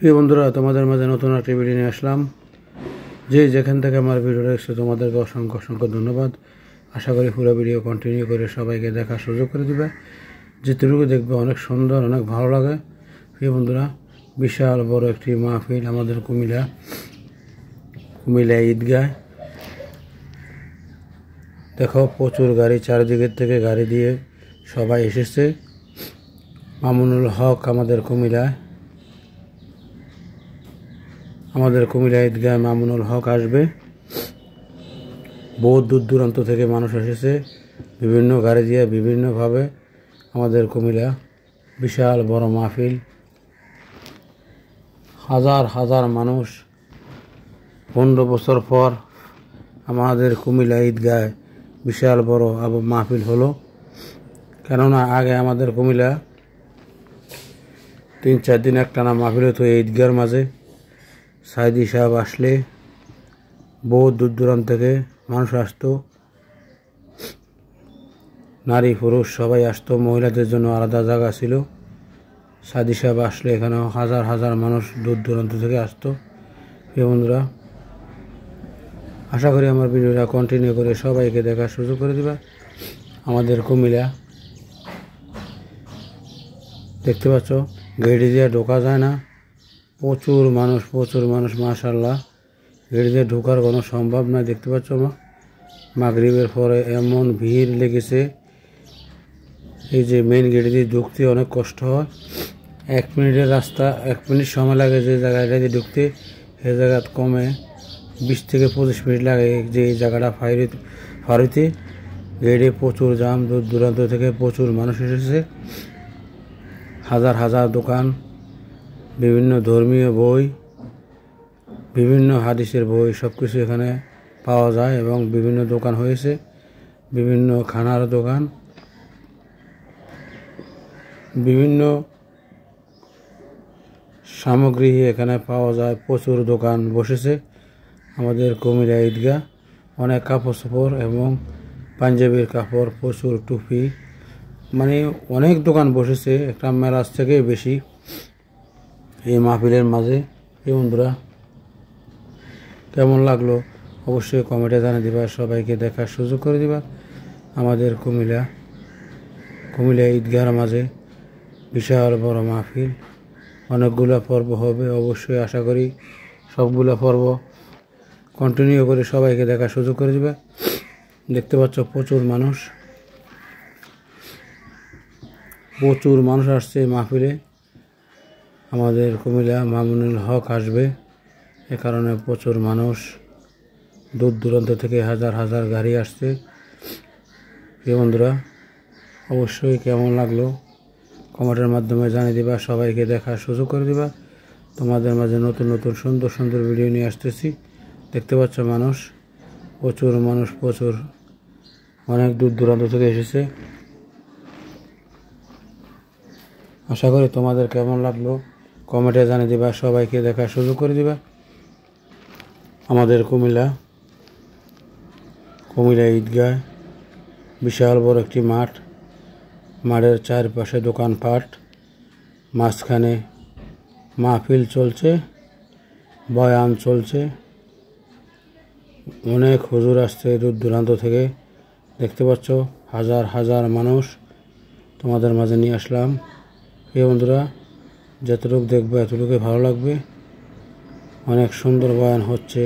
প্রিয় বন্ধুরা, তোমাদের মাঝে নতুন একটি ভিডিও নিয়ে আসলাম। যে যেখান থেকে আমার ভিডিও দেখছো তোমাদেরকে অসংখ্য অসংখ্য ধন্যবাদ। আশা করি পুরো ভিডিও কন্টিনিউ করে সবাইকে দেখার সুযোগ করে দিবে। যেটুকু দেখবে অনেক সুন্দর, অনেক ভালো লাগে। প্রিয় বন্ধুরা, বিশাল বড় একটি মাহফিল আমাদের কুমিল্লা ঈদগায়। দেখো, প্রচুর গাড়ি, চারিদিকের থেকে গাড়ি দিয়ে সবাই এসেছে। মামুনুল হক আমাদের কুমিল্লা ঈদগায় মামুনুল হক আসবে। বহু দূর দূরান্ত থেকে মানুষ এসেছে বিভিন্ন গাড়ি দিয়ে, বিভিন্নভাবে। আমাদের কুমিল্লা বিশাল বড় মাহফিল, হাজার হাজার মানুষ। 15 বছর পর আমাদের কুমিল্লা ঈদগায় বিশাল বড় মাহফিল হলো। কেননা আগে আমাদের কুমিল্লা 3-4 দিন একটানা মাহফিল হতো এই ঈদগার মাঝে। সাইদি সাহেব আসলে বহু দূর দূরান্ত থেকে মানুষ আসতো, নারী পুরুষ সবাই আসতো। মহিলাদের জন্য আলাদা জায়গা ছিল। সাইদি সাহেব আসলে এখানেও হাজার হাজার মানুষ দূর দূরান্ত থেকে আসতো। প্রিয় বন্ধুরা, আশা করি আমার ভিডিওটা কন্টিনিউ করে সবাইকে দেখার সুযোগ করে দিবা। আমাদের কুমিল্লা দেখতে পাচ্ছ, গেড়ি দিয়ে ঢোকা যায় না। প্রচুর মানুষ মাশাআল্লাহ। গেড়ি দিয়ে ঢোকার কোনো সম্ভব নয়। দেখতে পাচ্ছ মাগরিবের পরে এমন ভিড় লেগেছে। এই যে মেইন গেট দিয়ে ঢুকতে অনেক কষ্ট হয়। 1 মিনিটের রাস্তা, 1 মিনিট সময় লাগে যে জায়গাটা দিয়ে ঢুকতে, সে জায়গা কমে 20 থেকে 25 মিনিট লাগে যে এই জায়গাটা ফারিতে। গেটে প্রচুর জাম, দূর দূরান্ত থেকে প্রচুর মানুষ এসেছে। হাজার হাজার দোকান, বিভিন্ন ধর্মীয় বই, বিভিন্ন হাদিসের বই, সব কিছু এখানে পাওয়া যায়। এবং বিভিন্ন দোকান হয়েছে, বিভিন্ন খানার দোকান, বিভিন্ন সামগ্রী এখানে পাওয়া যায়। প্রচুর দোকান বসেছে আমাদের কুমিল্লা ঈদগাহ। অনেক কাপড় চোপড় এবং পাঞ্জাবির কাপড়, প্রচুর টুপি, মানে অনেক দোকান বসেছে। একটা মেলার থেকে বেশি এই মাহফিলের মাঝে। এই বন্ধুরা, কেমন লাগলো অবশ্যই কমেন্টে জানিয়ে দিবা। সবাইকে দেখার সুযোগ করে দিবা। আমাদের কুমিল্লা ঈদগাহের মাঝে বিশাল বড় মাহফিল, অনেকগুলো পর্ব হবে। অবশ্যই আশা করি সবগুলো পর্ব কন্টিনিউ করে সবাইকে দেখার সুযোগ করে দিবা। দেখতে পাচ্ছ প্রচুর মানুষ আসছে মাহফিলে। আমাদের কুমিল্লা মামুনুল হক আসবে, এ কারণে প্রচুর মানুষ, দূর দূরান্ত থেকে হাজার হাজার গাড়ি আসছে। প্রিয় বন্ধুরা, অবশ্যই কেমন লাগলো কমেন্টের মাধ্যমে জানিয়ে দিবা। সবাইকে দেখার সুযোগ করে দিবা। তোমাদের মাঝে নতুন নতুন সুন্দর সুন্দর ভিডিও নিয়ে আসতেছি। দেখতে পাচ্ছ প্রচুর অনেক দূর দূরান্ত থেকে এসেছে। আশা করি তোমাদের কেমন লাগলো কমেন্টে জানিয়ে দিবা। সবাইকে দেখার সুযোগ করে দিবা। আমাদের কুমিল্লা ঈদগাহ বিশাল বড় একটি মাঠ। মাঠের চারপাশে দোকানপাট, মাঝখানে মাহফিল চলছে, বয়ান চলছে। অনেক হুজুর আসছে দূর দূরান্ত থেকে। দেখতে পাচ্ছ হাজার হাজার মানুষ তোমাদের মাঝে নিয়ে আসলাম। এই বন্ধুরা, যতটুকু দেখবে এতটুকুই ভালো লাগবে। অনেক সুন্দর বয়ান হচ্ছে।